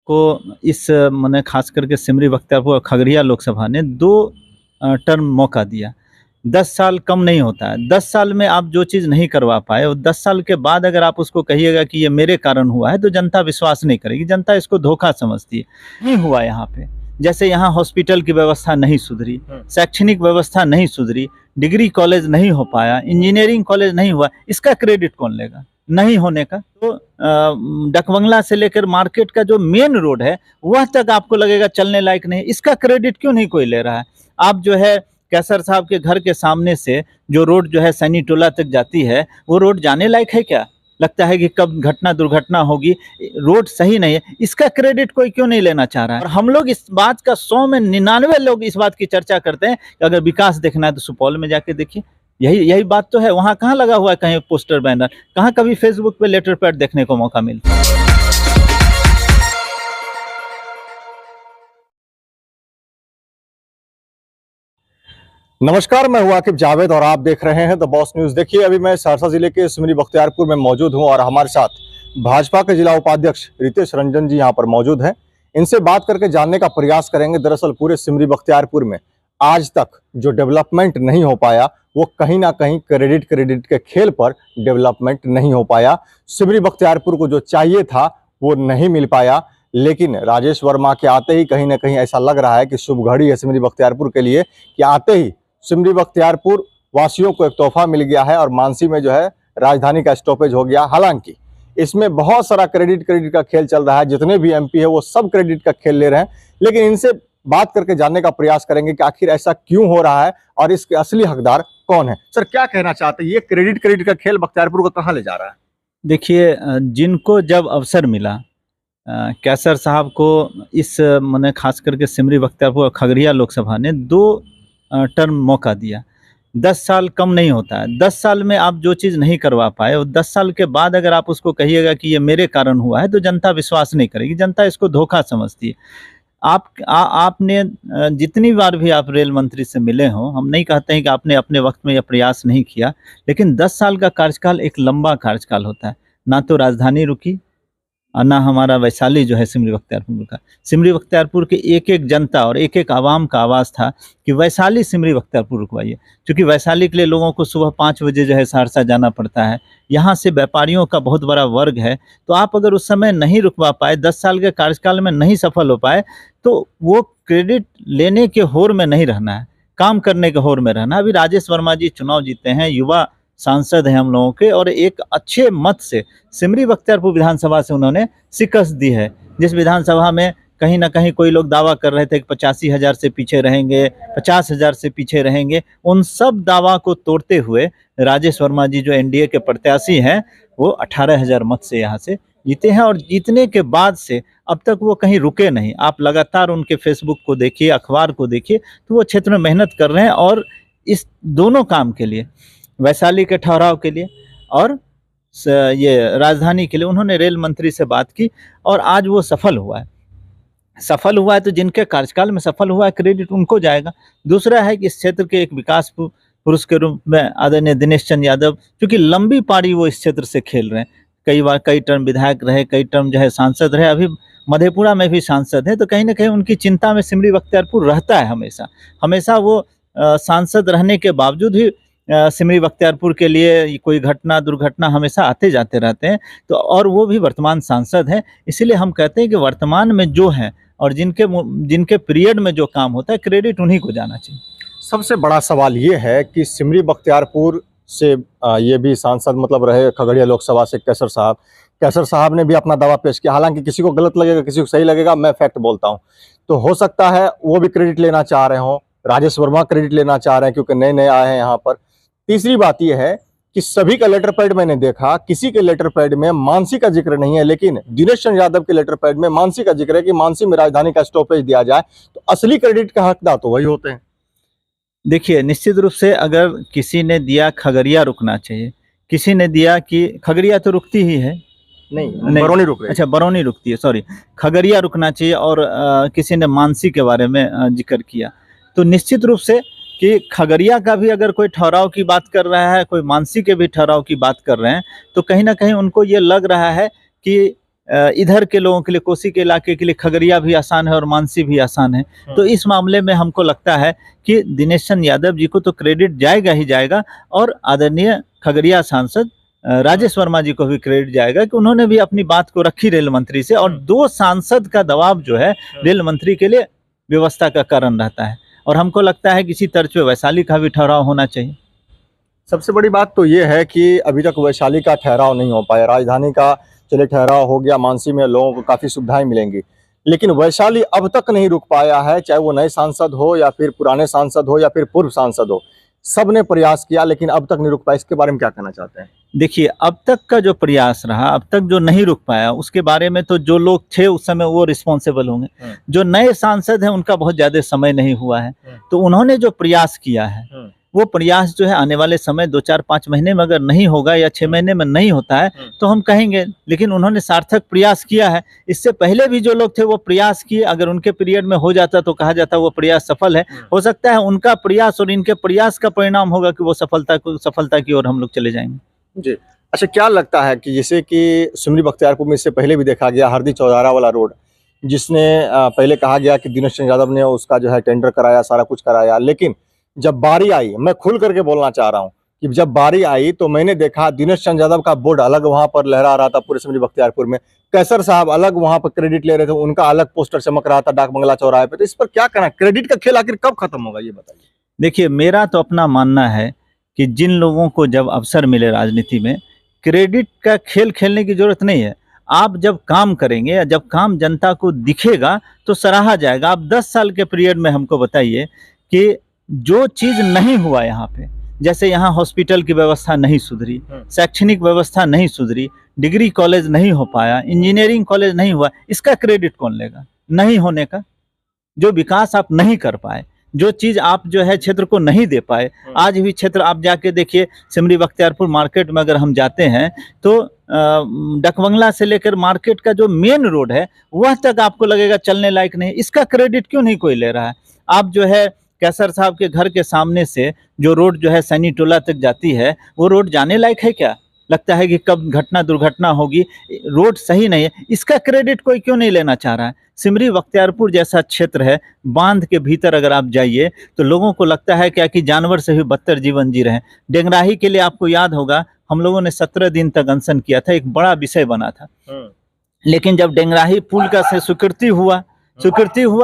को इस मैंने खास करके सिमरी बख्तियारपुर और खगड़िया लोकसभा ने 2 टर्म मौका दिया। 10 साल कम नहीं होता है। 10 साल में आप जो चीज़ नहीं करवा पाए और 10 साल के बाद अगर आप उसको कहिएगा कि ये मेरे कारण हुआ है, तो जनता विश्वास नहीं करेगी। जनता इसको धोखा समझती है। नहीं हुआ यहाँ पे। जैसे यहाँ हॉस्पिटल की व्यवस्था नहीं सुधरी, शैक्षणिक व्यवस्था नहीं सुधरी, डिग्री कॉलेज नहीं हो पाया, इंजीनियरिंग कॉलेज नहीं हुआ, इसका क्रेडिट कौन लेगा? नहीं होने का। तो डकबंगला से लेकर मार्केट का जो मेन रोड है वह तक आपको लगेगा चलने लायक नहीं, इसका क्रेडिट क्यों नहीं कोई ले रहा है? आप जो है कैसर साहब के घर के सामने से जो रोड जो है सैनी टोला तक जाती है, वो रोड जाने लायक है क्या? लगता है कि कब घटना दुर्घटना होगी, रोड सही नहीं है, इसका क्रेडिट कोई क्यों नहीं लेना चाह रहा है? और हम लोग इस बात का 100 में 99 लोग इस बात की चर्चा करते हैं कि अगर विकास देखना है तो सुपौल में जाके देखिए। यही बात तो है। वहाँ कहाँ लगा हुआ है कहीं पोस्टर बैनर? कहाँ कभी फेसबुक पे लेटर पैड देखने को मौका मिलता है? नमस्कार, मैं हूं आकिब जावेद और आप देख रहे हैं द बॉस न्यूज। देखिए, अभी मैं सहरसा जिले के सिमरी बख्तियारपुर में मौजूद हूं और हमारे साथ भाजपा के जिला उपाध्यक्ष रितेश रंजन जी यहां पर मौजूद हैं। इनसे बात करके जानने का प्रयास करेंगे। दरअसल पूरे सिमरी बख्तियारपुर में आज तक जो डेवलपमेंट नहीं हो पाया वो कहीं ना कहीं क्रेडिट के खेल पर डेवलपमेंट नहीं हो पाया। सिमरी बख्तियारपुर को जो चाहिए था वो नहीं मिल पाया, लेकिन राजेश वर्मा के आते ही कहीं ना कहीं ऐसा लग रहा है कि शुभ घड़ी है सिमरी बख्तियारपुर के लिए कि आते ही सिमरी बख्तियारपुर वासियों को एक तोहफा मिल गया है और मानसी में जो है राजधानी का स्टॉपेज हो गया। हालांकि इसमें बहुत सारा क्रेडिट का खेल चल रहा है। जितने भी एमपी है वो सब क्रेडिट का खेल ले रहे हैं, लेकिन इनसे बात करके जानने का प्रयास करेंगे कि आखिर ऐसा क्यों हो रहा है और इसके असली हकदार कौन है। सर, क्या कहना चाहते हैं? ये क्रेडिट का खेल बख्तियारपुर को कहाँ ले जा रहा है? देखिए, जिनको जब अवसर मिला, कैसर साहब को इस मैंने खास करके सिमरी बख्तियारपुर और खगड़िया लोकसभा ने 2 टर्म मौका दिया। 10 साल कम नहीं होता है। 10 साल में आप जो चीज़ नहीं करवा पाए और 10 साल के बाद अगर आप उसको कहिएगा कि ये मेरे कारण हुआ है, तो जनता विश्वास नहीं करेगी। जनता इसको धोखा समझती है। आपने जितनी बार भी आप रेल मंत्री से मिले हों, हम नहीं कहते हैं कि आपने अपने वक्त में यह प्रयास नहीं किया, लेकिन 10 साल का कार्यकाल एक लंबा कार्यकाल होता है। ना तो राजधानी रुकी और ना हमारा वैशाली जो है सिमरी बख्तियारपुर का। सिमरी बख्तियारपुर के एक जनता और एक आवाम का आवाज़ था कि वैशाली सिमरी बख्तियारपुर रुकवाइए, क्योंकि वैशाली के लिए लोगों को सुबह 5 बजे जो है सहरसा जाना पड़ता है। यहाँ से व्यापारियों का बहुत बड़ा वर्ग है। तो आप अगर उस समय नहीं रुकवा पाए, 10 साल के कार्यकाल में नहीं सफल हो पाए, तो वो क्रेडिट लेने के होड़ में नहीं रहना है, काम करने के होड़ में रहना। अभी राजेश वर्मा जी चुनाव जीते हैं, युवा सांसद हैं हम लोगों के, और एक अच्छे मत से सिमरी बख्तियारपुर विधानसभा से उन्होंने शिकस्त दी है। जिस विधानसभा में कहीं ना कहीं कोई लोग दावा कर रहे थे कि 85,000 से पीछे रहेंगे, 50,000 से पीछे रहेंगे, उन सब दावा को तोड़ते हुए राजेश वर्मा जी जो एनडीए के प्रत्याशी हैं, वो 18,000 मत से यहाँ से जीते हैं। और जीतने के बाद से अब तक वो कहीं रुके नहीं। आप लगातार उनके फेसबुक को देखिए, अखबार को देखिए, तो वो क्षेत्र में मेहनत कर रहे हैं। और इस दोनों काम के लिए, वैशाली के ठहराव के लिए और ये राजधानी के लिए, उन्होंने रेल मंत्री से बात की और आज वो सफल हुआ है। सफल हुआ है तो जिनके कार्यकाल में सफल हुआ है, क्रेडिट उनको जाएगा। दूसरा है कि इस क्षेत्र के एक विकास पुरुष के रूप में आदरणीय दिनेश चंद्र यादव, क्योंकि लंबी पारी वो इस क्षेत्र से खेल रहे हैं, कई बार कई टर्म विधायक रहे, कई टर्म जो है सांसद रहे, अभी मधेपुरा में भी सांसद है। तो कहीं ना कहीं उनकी चिंता में सिमरी बख्तियारपुर रहता है हमेशा वो सांसद रहने के बावजूद भी सिमरी बख्तियारपुर के लिए कोई घटना दुर्घटना हमेशा आते जाते रहते हैं। तो और वो भी वर्तमान सांसद हैं। इसीलिए हम कहते हैं कि वर्तमान में जो हैं और जिनके पीरियड में जो काम होता है, क्रेडिट उन्हीं को जाना चाहिए। सबसे बड़ा सवाल ये है कि सिमरी बख्तियारपुर से ये भी सांसद मतलब रहे खगड़िया लोकसभा से कैसर साहब ने भी अपना दावा पेश किया। हालांकि किसी को गलत लगेगा, किसी को सही लगेगा, मैं फैक्ट बोलता हूं। तो हो सकता है वो भी क्रेडिट लेना चाह रहे हों, राजेश वर्मा क्रेडिट लेना चाह रहे हैं क्योंकि नए आए हैं यहाँ पर। तीसरी बात यह है कि सभी का लेटर पैड मैंने देखा, किसी के लेटर पैड में मानसी का जिक्र नहीं है, लेकिन दिनेश चंद्र यादव के लेटर पैड में मानसी का जिक्र है कि मानसी में राजधानी का स्टॉपेज दिया जाए। तो असली क्रेडिट का हकदार तो वही होते हैं। देखिए, निश्चित रूप से अगर किसी ने दिया खगड़िया रुकना चाहिए, किसी ने दिया कि खगड़िया तो रुकती ही है, नहीं बरौनी रुक रही है। अच्छा, बरौनी रुकती है, सॉरी, खगड़िया रुकना चाहिए। और किसी ने मानसी के बारे में जिक्र किया। तो निश्चित रूप से कि खगड़िया का भी अगर कोई ठहराव की बात कर रहा है, कोई मानसी के भी ठहराव की बात कर रहे हैं, तो कहीं ना कहीं उनको ये लग रहा है कि इधर के लोगों के लिए, कोसी के इलाके के लिए खगड़िया भी आसान है और मानसी भी आसान है। तो इस मामले में हमको लगता है कि दिनेश चंद्र यादव जी को तो क्रेडिट जाएगा ही जाएगा, और आदरणीय खगड़िया सांसद राजेश वर्मा जी को भी क्रेडिट जाएगा कि उन्होंने भी अपनी बात को रखी रेल मंत्री से, और 2 सांसद का दबाव जो है रेल मंत्री के लिए व्यवस्था का कारण रहता है। और हमको लगता है किसी तर्ज पे वैशाली का भी ठहराव होना चाहिए। सबसे बड़ी बात तो ये है कि अभी तक वैशाली का ठहराव नहीं हो पाया। राजधानी का चले ठहराव हो गया, मानसी में लोगों को काफ़ी सुविधाएं मिलेंगी, लेकिन वैशाली अब तक नहीं रुक पाया है। चाहे वो नए सांसद हो या फिर पुराने सांसद हो या फिर पूर्व सांसद हो, सब ने प्रयास किया लेकिन अब तक नहीं रुक पाया। इसके बारे में क्या कहना चाहते हैं? देखिए, अब तक का जो प्रयास रहा, अब तक जो नहीं रुक पाया, उसके बारे में तो जो लोग थे उस समय वो रिस्पॉन्सिबल होंगे। जो नए सांसद हैं उनका बहुत ज़्यादा समय नहीं हुआ है, तो उन्होंने जो प्रयास किया है वो प्रयास जो है आने वाले समय 2, 4, 5 महीने में अगर नहीं होगा या 6 महीने में नहीं होता है तो हम कहेंगे, लेकिन उन्होंने सार्थक प्रयास किया है। इससे पहले भी जो लोग थे वो प्रयास किए, अगर उनके पीरियड में हो जाता तो कहा जाता वो प्रयास सफल है। हो सकता है उनका प्रयास और इनके प्रयास का परिणाम होगा कि वो सफलता की ओर हम लोग चले जाएंगे। जी, अच्छा, क्या लगता है कि जैसे कि सिमरी बख्तियारपुर में इससे पहले भी देखा गया हरदी चौधारा वाला रोड, जिसने पहले कहा गया कि दिनेश चंद्र यादव ने उसका जो है टेंडर कराया, सारा कुछ कराया, लेकिन जब बारी आई, मैं खुल करके बोलना चाह रहा हूँ कि जब बारी आई तो मैंने देखा दिनेश चंद्र यादव का बोर्ड अलग वहां पर लहरा रहा था पूरे सिमरी बख्तियारपुर में। कैसर साहब अलग वहां पर क्रेडिट ले रहे थे, उनका अलग पोस्टर चमक रहा था डाक बंगला चौराहे पे। तो इस पर क्या कहना, क्रेडिट का खेल आखिर कब खत्म होगा, ये बताइए। देखिए, मेरा तो अपना मानना है कि जिन लोगों को जब अवसर मिले राजनीति में, क्रेडिट का खेल खेलने की जरूरत नहीं है। आप जब काम करेंगे या जब काम जनता को दिखेगा तो सराहा जाएगा। आप 10 साल के पीरियड में हमको बताइए कि जो चीज़ नहीं हुआ यहाँ पे, जैसे यहाँ हॉस्पिटल की व्यवस्था नहीं सुधरी, शैक्षणिक व्यवस्था नहीं सुधरी, डिग्री कॉलेज नहीं हो पाया, इंजीनियरिंग कॉलेज नहीं हुआ, इसका क्रेडिट कौन लेगा? नहीं होने का। जो विकास आप नहीं कर पाए, जो चीज़ आप जो है क्षेत्र को नहीं दे पाए, आज भी क्षेत्र आप जाके देखिए, सिमरी बख्तियारपुर मार्केट में अगर हम जाते हैं तो डकबंगला से लेकर मार्केट का जो मेन रोड है वह तक आपको लगेगा चलने लायक नहीं। इसका क्रेडिट क्यों नहीं कोई ले रहा है? आप जो है कैसर साहब के घर के सामने से जो रोड जो है सैनी टोला तक जाती है, वो रोड जाने लायक है क्या? लगता है कि कब दुर्घटना होगी, रोड सही नहीं है। इसका क्रेडिट कोई क्यों नहीं लेना चाह रहा है? सिमरी बख्तियारपुर जैसा क्षेत्र है, बांध के भीतर अगर आप जाइए तो लोगों को लगता है क्या कि जानवर से भी बदतर जीवन जी रहे हैं। डेंगराही के लिए आपको याद होगा, हम लोगों ने 17 दिन तक अनशन किया था, एक बड़ा विषय बना था। लेकिन जब डेंगराही पुल का से स्वीकृति हुआ,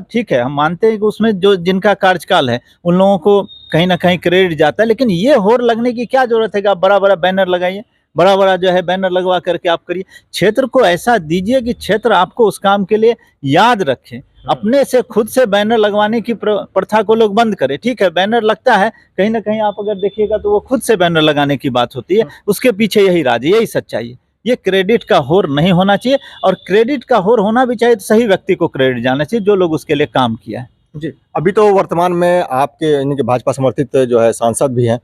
ठीक है, हम मानते हैं कि उसमें जो जिनका कार्यकाल है उन लोगों को कहीं ना कहीं क्रेडिट जाता है, लेकिन ये होड़ लगने की क्या जरूरत है कि आप बड़ा बड़ा बैनर लगाइए, बड़ा बड़ा जो है बैनर लगवा करके आप करिए। क्षेत्र को ऐसा दीजिए कि क्षेत्र आपको उस काम के लिए याद रखे। अपने से खुद से बैनर लगवाने की प्रथा को लोग बंद करें। ठीक है, बैनर लगता है, कहीं ना कहीं आप अगर देखिएगा तो वो खुद से बैनर लगाने की बात होती है, उसके पीछे यही राज, यही सच्चाई है। ये क्रेडिट का होड़ नहीं होना चाहिए, और क्रेडिट का होड़ होना भी चाहिए तो सही व्यक्ति को क्रेडिट जाना चाहिए, जो लोग उसके लिए काम किया है। जी, अभी तो वर्तमान में आपके यानी कि भाजपा समर्थित जो है सांसद भी हैं,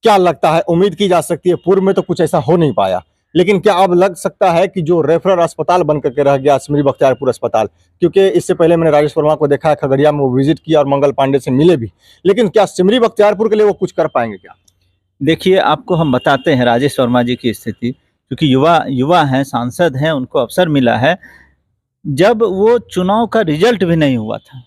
क्या लगता है, उम्मीद की जा सकती है, पूर्व में तो कुछ ऐसा हो नहीं पाया, लेकिन क्या अब लग सकता है कि जो रेफरल अस्पताल बन करके रह गया सिमरी बख्तियारपुर अस्पताल, क्योंकि इससे पहले मैंने राजेश वर्मा को देखा है खगड़िया में, वो विजिट किया और मंगल पांडे से मिले भी, लेकिन क्या सिमरी बख्तियारपुर के लिए वो कुछ कर पाएंगे क्या? देखिए, आपको हम बताते हैं राजेश वर्मा जी की स्थिति, क्योंकि युवा हैं, सांसद हैं, उनको अवसर मिला है। जब वो चुनाव का रिजल्ट भी नहीं हुआ था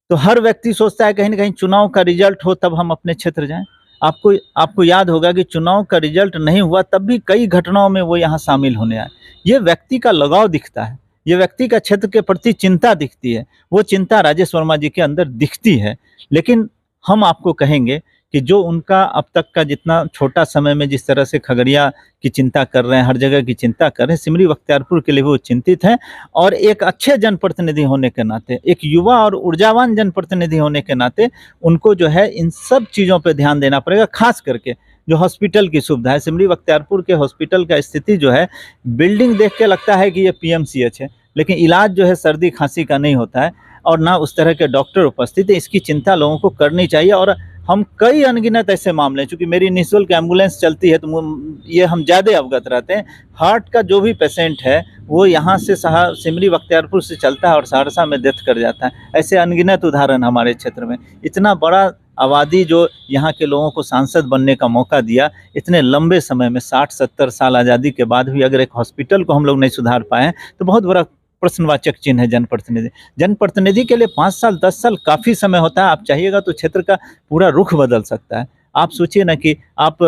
तो हर व्यक्ति सोचता है कहीं ना कहीं चुनाव का रिजल्ट हो तब हम अपने क्षेत्र जाएं। आपको याद होगा कि चुनाव का रिजल्ट नहीं हुआ तब भी कई घटनाओं में वो यहाँ शामिल होने आए। ये व्यक्ति का लगाव दिखता है, ये व्यक्ति का क्षेत्र के प्रति चिंता दिखती है, वो चिंता राजेश वर्मा जी के अंदर दिखती है। लेकिन हम आपको कहेंगे कि जो उनका अब तक का जितना छोटा समय में जिस तरह से खगड़िया की चिंता कर रहे हैं, हर जगह की चिंता कर रहे हैं, सिमरी बख्तियारपुर के लिए वो चिंतित हैं। और एक अच्छे जनप्रतिनिधि होने के नाते, एक युवा और ऊर्जावान जनप्रतिनिधि होने के नाते उनको जो है इन सब चीज़ों पर ध्यान देना पड़ेगा। खास करके जो हॉस्पिटल की सुविधा है, सिमरी बख्तियारपुर के हॉस्पिटल का स्थिति जो है, बिल्डिंग देख के लगता है कि ये PMCH है, लेकिन इलाज जो है सर्दी खांसी का नहीं होता है और ना उस तरह के डॉक्टर उपस्थित है। इसकी चिंता लोगों को करनी चाहिए। और हम कई अनगिनत ऐसे मामले, चूँकि मेरी निःशुल्क एम्बुलेंस चलती है तो ये हम ज़्यादा अवगत रहते हैं। हार्ट का जो भी पेशेंट है वो यहाँ से सिमरी बख्तियारपुर से चलता है और सहरसा में डेथ कर जाता है। ऐसे अनगिनत उदाहरण हमारे क्षेत्र में। इतना बड़ा आबादी जो यहाँ के लोगों को सांसद बनने का मौका दिया, इतने लंबे समय में 60-70 साल आज़ादी के बाद भी अगर एक हॉस्पिटल को हम लोग नहीं सुधार पाए हैं, तो बहुत बड़ा प्रश्नवाचक चिन्ह है जनप्रतिनिधि। जनप्रतिनिधि के लिए 5 साल 10 साल काफ़ी समय होता है। आप चाहिएगा तो क्षेत्र का पूरा रुख बदल सकता है। आप सोचिए ना कि आप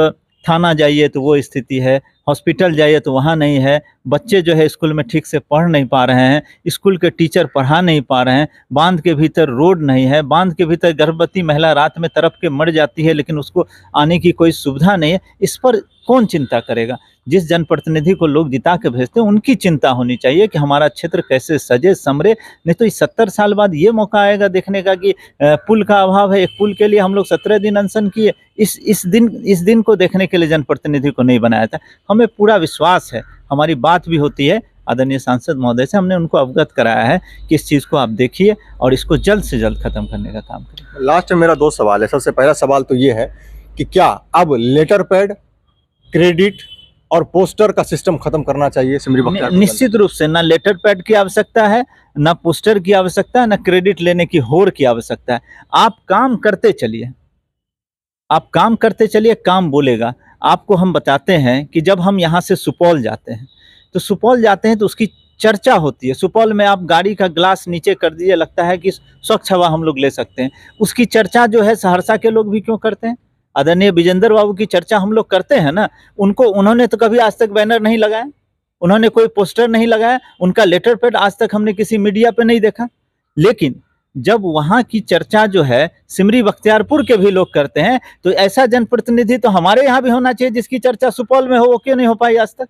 थाना जाइए तो वो स्थिति है, हॉस्पिटल जाइए तो वहाँ नहीं है, बच्चे जो है स्कूल में ठीक से पढ़ नहीं पा रहे हैं, स्कूल के टीचर पढ़ा नहीं पा रहे हैं, बांध के भीतर रोड नहीं है, बांध के भीतर गर्भवती महिला रात में तड़प के मर जाती है, लेकिन उसको आने की कोई सुविधा नहीं है। इस पर कौन चिंता करेगा? जिस जनप्रतिनिधि को लोग जिता के भेजते हैं उनकी चिंता होनी चाहिए कि हमारा क्षेत्र कैसे सजे संवरे। नहीं तो इस 70 साल बाद ये मौका आएगा देखने का कि पुल का अभाव है। एक पुल के लिए हम लोग 17 दिन अनशन किए। इस दिन को देखने के लिए जनप्रतिनिधि को नहीं बनाया था। हमें पूरा विश्वास है, हमारी बात भी होती है आदरणीय सांसद महोदय से, हमने उनको अवगत कराया है कि इस चीज़ को आप देखिए और इसको जल्द से जल्द खत्म करने का काम करिए। लास्ट में मेरा 2 सवाल है। सबसे पहला सवाल तो ये है कि क्या अब लेटर पैड, क्रेडिट और पोस्टर का सिस्टम खत्म करना चाहिए सिमरी बख्तियारपुर? निश्चित रूप से ना लेटर पैड की आवश्यकता है, ना पोस्टर की आवश्यकता है, ना क्रेडिट लेने की होड़ की आवश्यकता है। आप काम करते चलिए, आप काम करते चलिए, काम बोलेगा। आपको हम बताते हैं कि जब हम यहाँ से सुपौल जाते हैं तो उसकी चर्चा होती है। सुपौल में आप गाड़ी का ग्लास नीचे कर दीजिए, लगता है कि स्वच्छ हवा हम लोग ले सकते हैं। उसकी चर्चा जो है सहरसा के लोग भी क्यों करते हैं? आदरणीय विजेंद्र बाबू की चर्चा हम लोग करते हैं ना। उन्होंने तो कभी आज तक बैनर नहीं लगाया, उन्होंने कोई पोस्टर नहीं लगाया, उनका लेटर पैड आज तक हमने किसी मीडिया पे नहीं देखा। लेकिन जब वहाँ की चर्चा जो है सिमरी बख्तियारपुर के भी लोग करते हैं, तो ऐसा जनप्रतिनिधि तो हमारे यहाँ भी होना चाहिए जिसकी चर्चा सुपौल में हो। वो क्यों नहीं हो पाई आज तक?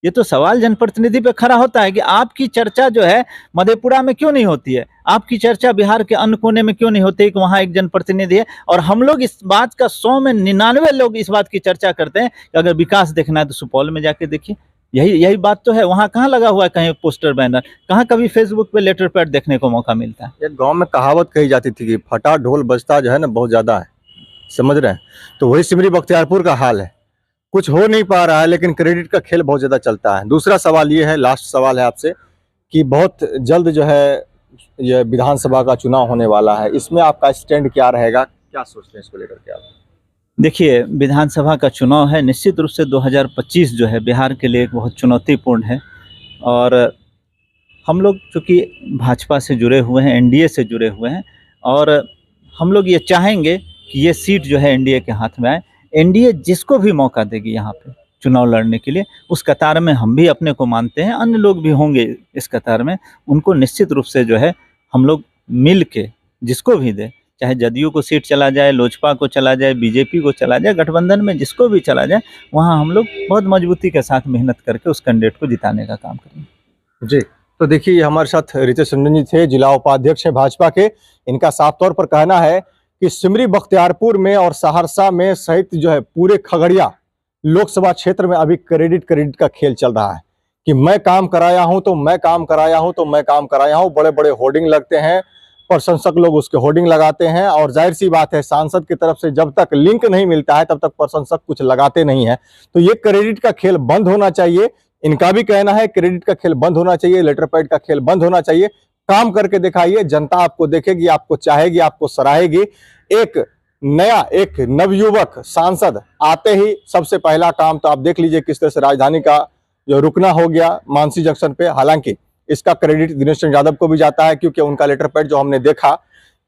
ये तो सवाल जनप्रतिनिधि पे खड़ा होता है कि आपकी चर्चा जो है मधेपुरा में क्यों नहीं होती है, आपकी चर्चा बिहार के अन्य कोने में क्यों नहीं होती है कि वहाँ एक जनप्रतिनिधि है। और हम लोग इस बात का 100 में 99 लोग इस बात की चर्चा करते हैं कि अगर विकास देखना है तो सुपौल में जाके देखिए। यही बात तो है। वहाँ कहाँ लगा हुआ है कहीं पोस्टर बैनर? कहाँ कभी फेसबुक पे लेटर पैड देखने को मौका मिलता है? एक गांव में कहावत कही जाती थी कि फटा ढोल बजता जो है ना बहुत ज्यादा है, समझ रहे हैं? तो वही सिमरी बख्तियारपुर का हाल है। कुछ हो नहीं पा रहा है, लेकिन क्रेडिट का खेल बहुत ज्यादा चलता है। दूसरा सवाल ये है, लास्ट सवाल है आपसे, कि बहुत जल्द जो है ये विधानसभा का चुनाव होने वाला है, इसमें आपका स्टैंड क्या रहेगा? क्या सोचते हैं इसको लेकर के आप? देखिए, विधानसभा का चुनाव है, निश्चित रूप से 2025 जो है बिहार के लिए एक बहुत चुनौतीपूर्ण है। और हम लोग चूँकि भाजपा से जुड़े हुए हैं, एनडीए से जुड़े हुए हैं, और हम लोग ये चाहेंगे कि ये सीट जो है एनडीए के हाथ में आए। एनडीए जिसको भी मौका देगी यहाँ पे चुनाव लड़ने के लिए, उस कतार में हम भी अपने को मानते हैं, अन्य लोग भी होंगे इस कतार में। उनको निश्चित रूप से जो है हम लोग मिल के जिसको भी दे, चाहे जदयू को सीट चला जाए, लोजपा को चला जाए, बीजेपी को चला जाए, गठबंधन में जिसको भी चला जाए, वहाँ हम लोग बहुत मजबूती के साथ मेहनत करके उस कैंडिडेट को जिताने का काम करेंगे। जी, तो देखिए हमारे साथ रितेश रंजन जी थे, जिला उपाध्यक्ष हैं भाजपा के। इनका साफ तौर पर कहना है कि सिमरी बख्तियारपुर में और सहरसा में सहित जो है पूरे खगड़िया लोकसभा क्षेत्र में अभी क्रेडिट का खेल चल रहा है कि मैं काम कराया हूं तो मैं काम कराया हूं तो मैं काम कराया हूं। बड़े बड़े होर्डिंग लगते हैं, प्रशंसक लोग उसके होर्डिंग लगाते हैं, और जाहिर सी बात है सांसद की तरफ से जब तक लिंक नहीं मिलता है तब तक प्रशंसक कुछ लगाते नहीं है। तो ये क्रेडिट का खेल बंद होना चाहिए। इनका भी कहना है क्रेडिट का खेल बंद होना चाहिए, लेटर पैड का खेल बंद होना चाहिए। काम करके दिखाइए, जनता आपको देखेगी, आपको चाहेगी, आपको सराहेगी। एक नवयुवक सांसद आते ही सबसे पहला काम तो आप देख लीजिए किस तरह से राजधानी का जो रुकना हो गया मानसी जंक्शन पे। हालांकि इसका क्रेडिट दिनेश चंद्र यादव को भी जाता है, क्योंकि उनका लेटर पैड जो हमने देखा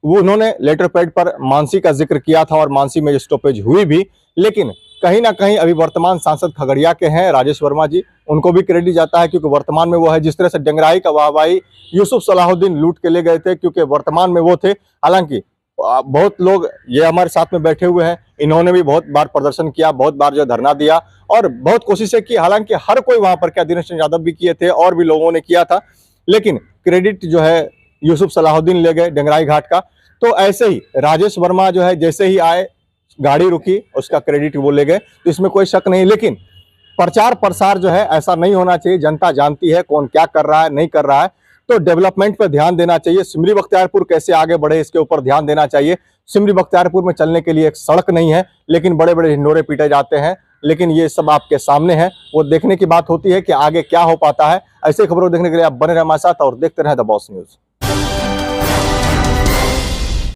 वो उन्होंने लेटर पैड पर मानसी का जिक्र किया था और मानसी में स्टॉपेज हुई भी। लेकिन कहीं ना कहीं अभी वर्तमान सांसद खगड़िया के हैं राजेश वर्मा जी, उनको भी क्रेडिट जाता है, क्योंकि वर्तमान में वो है। जिस तरह से डंगराई का वाहवाही यूसुफ सलाहुद्दीन लूट के ले गए थे, क्योंकि वर्तमान में वो थे। हालांकि बहुत लोग ये हमारे साथ में बैठे हुए हैं, इन्होंने भी बहुत बार प्रदर्शन किया, बहुत बार जो धरना दिया और बहुत कोशिशें की। हालांकि हर कोई वहां पर, क्या दिनेश चंद्र यादव भी किए थे और भी लोगों ने किया था, लेकिन क्रेडिट जो है यूसुफ सलाहुद्दीन ले गए डंगराई घाट का। तो ऐसे ही राजेश वर्मा जो है जैसे ही आए, गाड़ी रुकी, उसका क्रेडिट वो ले गए, तो इसमें कोई शक नहीं। लेकिन प्रचार प्रसार जो है ऐसा नहीं होना चाहिए। जनता जानती है कौन क्या कर रहा है, नहीं कर रहा है। तो डेवलपमेंट पर ध्यान देना चाहिए, सिमरी बख्तियारपुर कैसे आगे बढ़े इसके ऊपर ध्यान देना चाहिए। सिमरी बख्तियारपुर में चलने के लिए एक सड़क नहीं है, लेकिन बड़े बड़े हिंडोरे पीटे जाते हैं। लेकिन ये सब आपके सामने है, वो देखने की बात होती है कि आगे क्या हो पाता है। ऐसे खबरों देखने के लिए आप बने रहे हमारे साथ और देखते रहे द बॉस न्यूज।